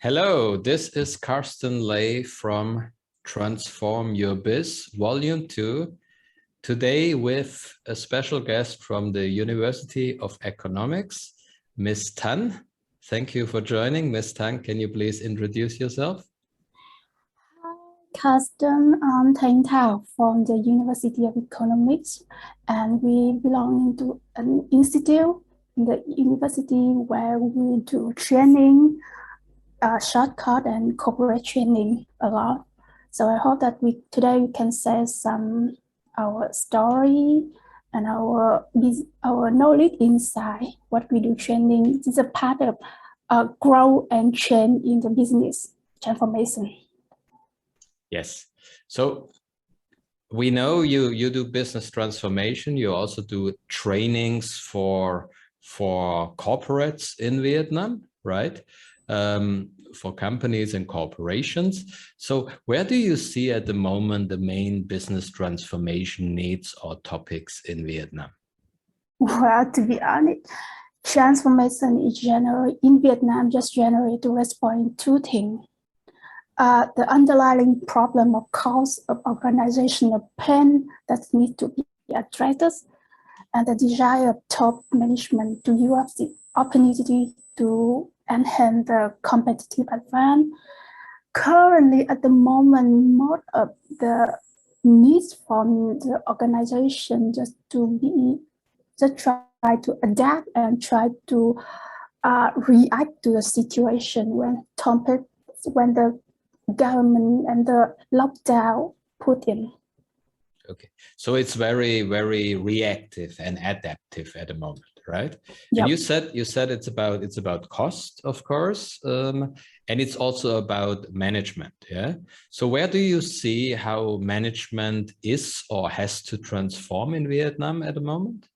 Hello, this is Carsten Ley from Transform Your Biz, Volume 2. Today with a special guest from the University of Economics, Ms. Tan. Thank you for joining. Ms. Tan, can you please introduce yourself? Carsten, I'm Thao from the University of Economics, and we belong to an institute in the university where we do training, shortcut and corporate training a lot. So I hope that today we can share some our story and our knowledge inside what we do training. This is a part of growth and change in the business transformation. Yes. So we know you do business transformation. You also do trainings for corporates in Vietnam, right? For companies and corporations. So where do you see at the moment the main business transformation needs or topics in Vietnam? Well, to be honest, transformation is generally in Vietnam just generally to respond to two things. The underlying problem of cause of organizational pain that needs to be addressed, and the desire of top management to use the opportunity to enhance the competitive advantage. Currently, at the moment, most of the needs from the organization just try to adapt and try to react to the situation when the government and the lockdown put in. Okay, so it's very, very reactive and adaptive at the moment, right? Yep. And you said it's about cost, of course, and it's also about management. Yeah. So where do you see how management is or has to transform in Vietnam at the moment?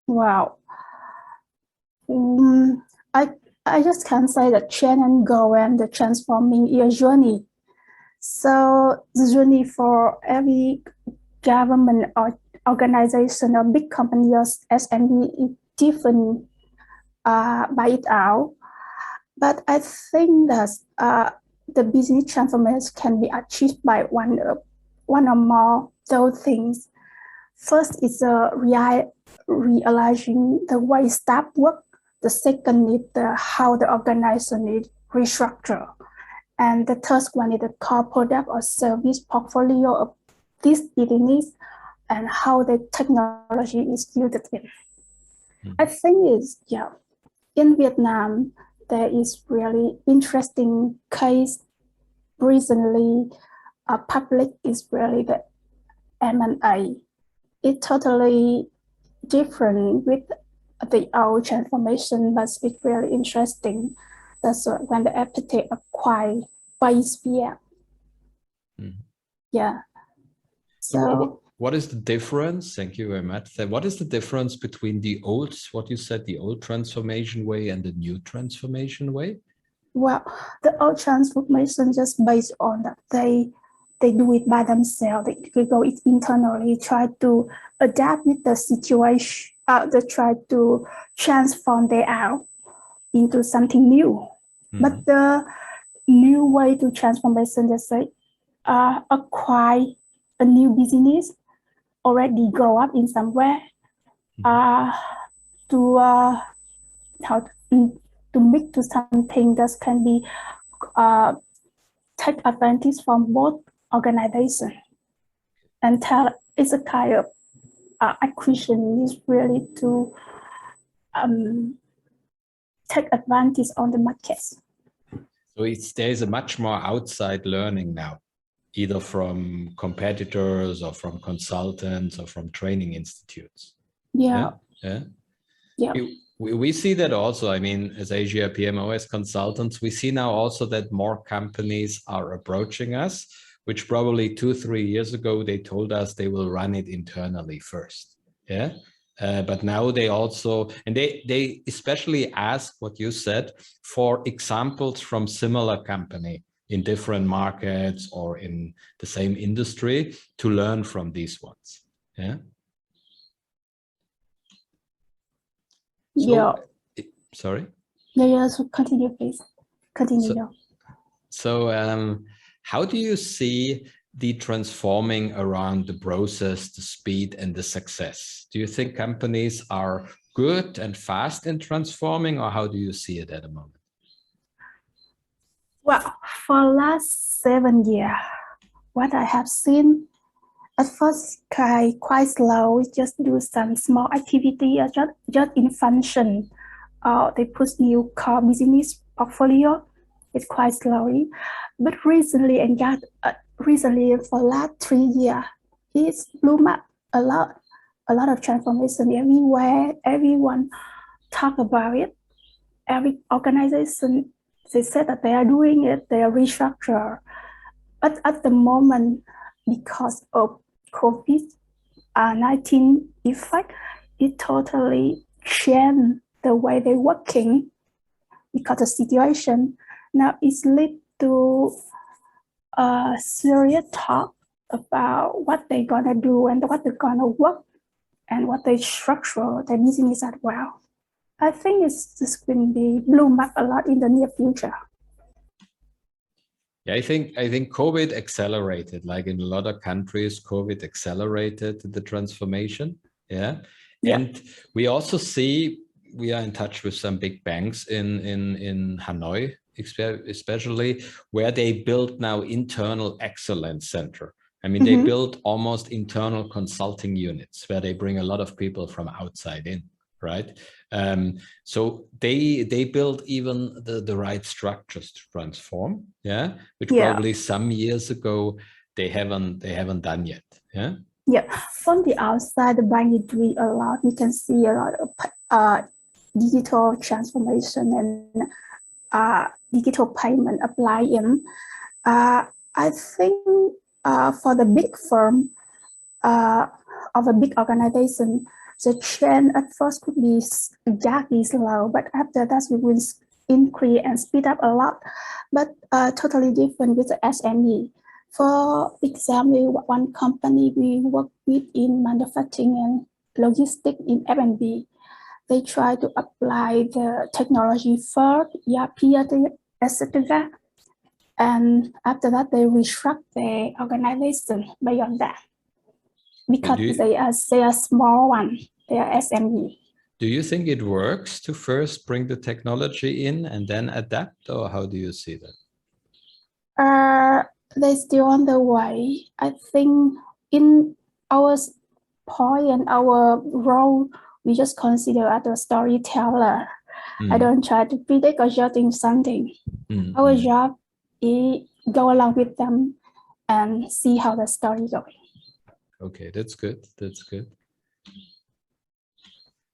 Wow. I just can say that change and go and the transforming your journey. So the journey for every government or organization or big company or SME is different by it out. But I think that the business transformation can be achieved by one or more those things. First is realizing the way staff work. The second is how the organization is restructured. And the third one is the core product or service portfolio of this business and how the technology is used in. I think in Vietnam, there is really interesting case recently. Public is really the M&A. It's totally different with the old transformation, but it's really interesting. That's when the appetite acquired by sphere. Yeah. So what is the difference? Thank you very much. What is the difference between the old, what you said, the old transformation way and the new transformation way? Well, the old transformation just based on that they do it by themselves. They go it internally, try to adapt with the situation. They try to transform their out into something new. But the new way to transformation, just say, acquire a new business, already grow up in somewhere, to make to something that can be take advantage from both organizations. And it's a kind of acquisition is really to take advantage on the markets. So there's a much more outside learning now, either from competitors or from consultants or from training institutes. Yeah. We see that also. I mean, as Asia PMOS consultants, we see now also that more companies are approaching us, which probably 2-3 years ago, they told us they will run it internally first. Yeah. But now they also, and they especially ask what you said for examples from similar company in different markets or in the same industry to learn from these ones. Yeah. So sorry. Yeah, so continue, please. Continue. So how do you see the transforming around the process, the speed, and the success? Do you think companies are good and fast in transforming, or how do you see it at the moment? Well, for last 7 years, what I have seen, at first quite slow. We just do some small activity, just in function. They put new core business portfolio. It's quite slowly, but recently for last 3 years, it's bloom up a lot of transformation everywhere. Everyone talk about it. Every organization, they said that they are doing it. They are restructure, but at the moment, because of COVID-19 effect, it totally changed the way they're working. Because the situation now is lead to a serious talk about what they're gonna do and what they're gonna work and what they structure their business as well. I think it's just going to be bloom up a lot in the near future. Yeah, I think COVID accelerated, like in a lot of countries, COVID accelerated the transformation. Yeah. And we also see, we are in touch with some big banks in Hanoi, especially, where they build now internal excellence center. I mean, they build almost internal consulting units where they bring a lot of people from outside in, right? So they build even the right structures to transform, yeah, which probably some years ago they haven't done yet. Yeah. Yeah, from the outside, the bank is doing a lot. We can see a lot of digital transformation and digital payment applying. I think for the big firm of a big organization, the trend at first could be exactly slow, but after that we will increase and speed up a lot. But totally different with the SME. For example, one company we work with in manufacturing and logistics in F&B, they try to apply the technology first, ERP, etc. And after that, they restructure the organization beyond that. Because they are small one, they are SME. Do you think it works to first bring the technology in and then adapt, or how do you see that? They're still on the way. I think in our point and our role, we just consider as a storyteller. I don't try to predict or judging something. Our job is go along with them and see how the story is going. Okay, that's good. That's good.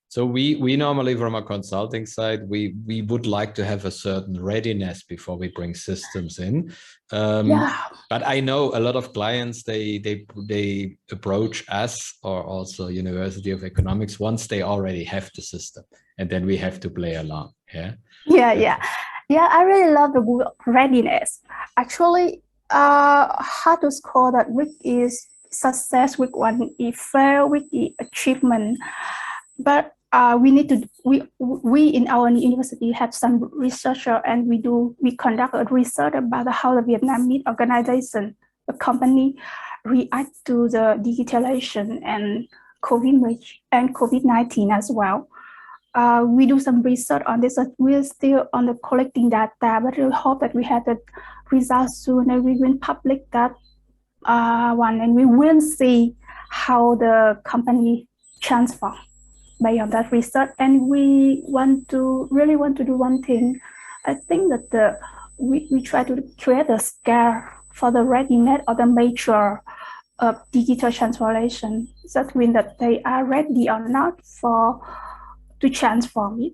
So we normally, from a consulting side, we would like to have a certain readiness before we bring systems in. But I know a lot of clients, they approach us, or also University of Economics, once they already have the system, and then we have to play along. Yeah. I really love the word readiness. Actually, how to score that week is success, week 1 is fail, week is achievement. But we in our university have some researcher, and we conduct a research about how the Vietnamese organization, the company, react to the digitalization and COVID-19 as well. We do some research on this. We're still on the collecting data, but we hope that we have the results soon, and we will publish that one, and we will see how the company transform beyond that research. And we really want to do one thing. I think that we try to create a scale for the readiness or the mature of digital transformation. That means that they are ready or not to transform it.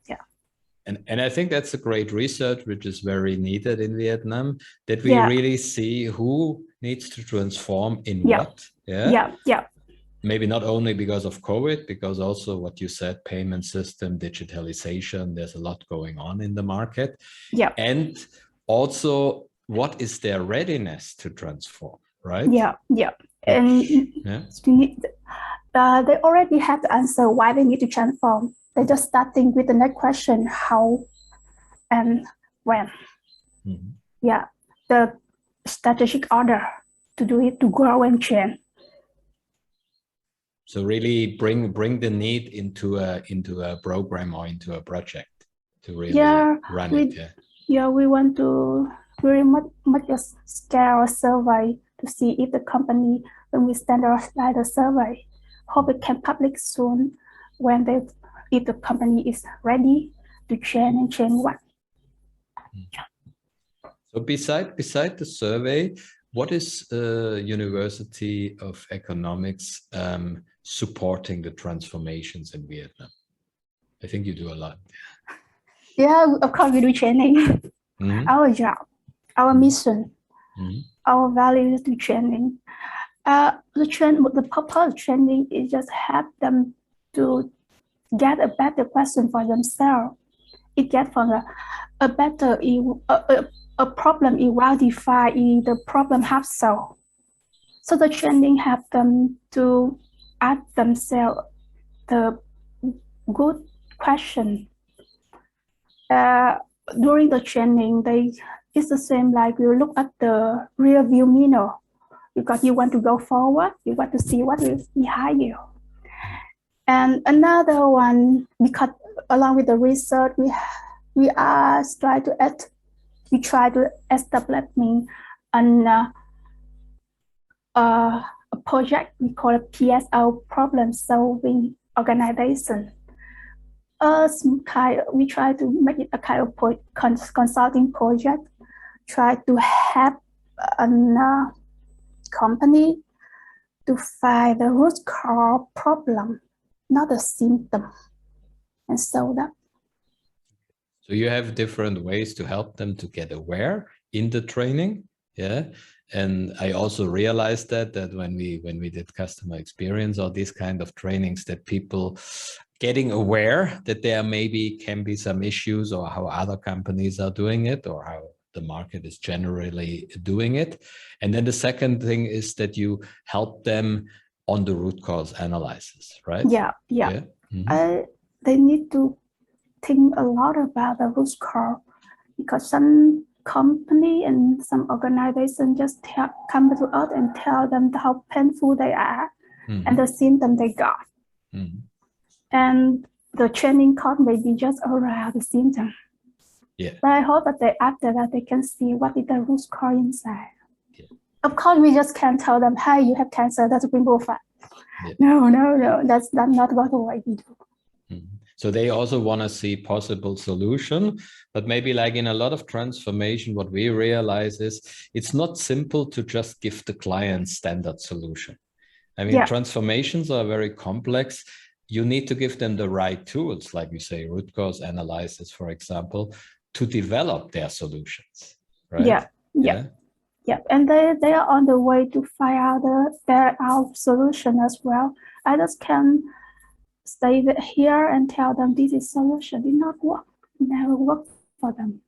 Yeah. And I think that's a great research, which is very needed in Vietnam, that we really see who needs to transform in what. Yeah. Maybe not only because of COVID, because also what you said, payment system, digitalization, there's a lot going on in the market. Yeah. And also, what is their readiness to transform, right? Yeah. And they already have the answer why they need to transform. They're just starting with the next question, how and when. Mm-hmm. Yeah, the strategic order to do it, to grow and change. So really bring the need into a program or into a project to really run it. Yeah, we want to very much a scale a survey to see if the company, when we standardize the survey, hope it can publish soon when if the company is ready to change and change what. So beside the survey, what is University of Economics supporting the transformations in Vietnam? I think you do a lot. Yeah, of course we do training. Mm-hmm. Our job, our mission, our values to training. The purpose of training is just help them to get a better question for themselves. It get from a better a problem is well defined, the problem have solved. So the training help them to ask themselves the good question. During the training, it's the same like you look at the rear view mirror because you want to go forward, you want to see what is behind you. And another one, because along with the research, we try to establishing a project we call a PSO, problem solving organization. We try to make it a kind of consulting project, try to help a company to find the root cause problem, not a symptom, and solve that. So you have different ways to help them to get aware in the training, yeah. And I also realized that when we did customer experience or these kind of trainings, that people getting aware that there maybe can be some issues or how other companies are doing it or how the market is generally doing it. And then the second thing is that you help them on the root cause analysis, right? Yeah. Mm-hmm. They need to think a lot about the root cause because some company and some organization just come to us and tell them how painful they are and the symptom they got. And the training course may be just around the symptom. Yeah. But I hope that after that they can see what is the root cause inside. Yeah. Of course, we just can't tell them, hey, you have cancer, that's remove fat. Yeah. No, that's not what we do. So they also want to see possible solution, but maybe like in a lot of transformation, what we realize is it's not simple to just give the client standard solution. I mean, transformations are very complex. You need to give them the right tools, like you say, root cause analysis, for example, to develop their solutions, right? Yeah. And they are on the way to find out their solution as well. I just can stay here and tell them this is solution did not work, never work for them.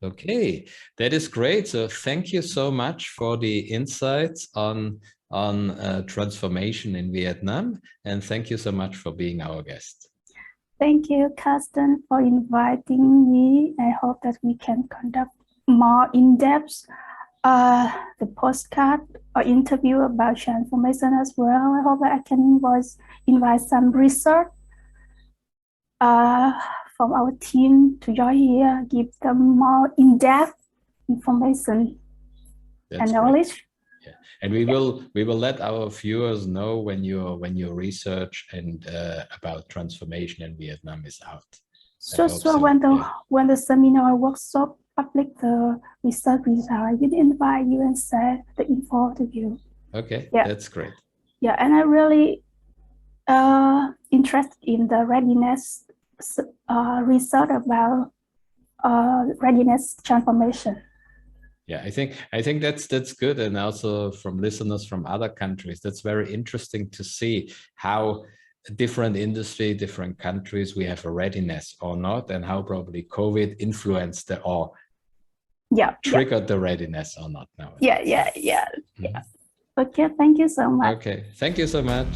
Okay, that is great. So thank you so much for the insights on transformation in Vietnam, and thank you so much for being our guest. Thank you, Carsten, for inviting me. I hope that we can conduct more in-depth the postcard or interview about transformation as well. I hope that I can invite some research from our team to join here, give them more in-depth information and knowledge. Yeah. And we will let our viewers know when your research and about transformation in Vietnam is out. So when the seminar workshop public the research result, I will invite you and share the info to you. Okay, that's great. Yeah, and I really interested in the readiness research about readiness transformation. Yeah, I think that's good, and also from listeners from other countries, that's very interesting to see how different industry, different countries, we have a readiness or not, and how probably COVID influenced or triggered the readiness or not now. Yeah. Okay, thank you so much. Okay, thank you so much.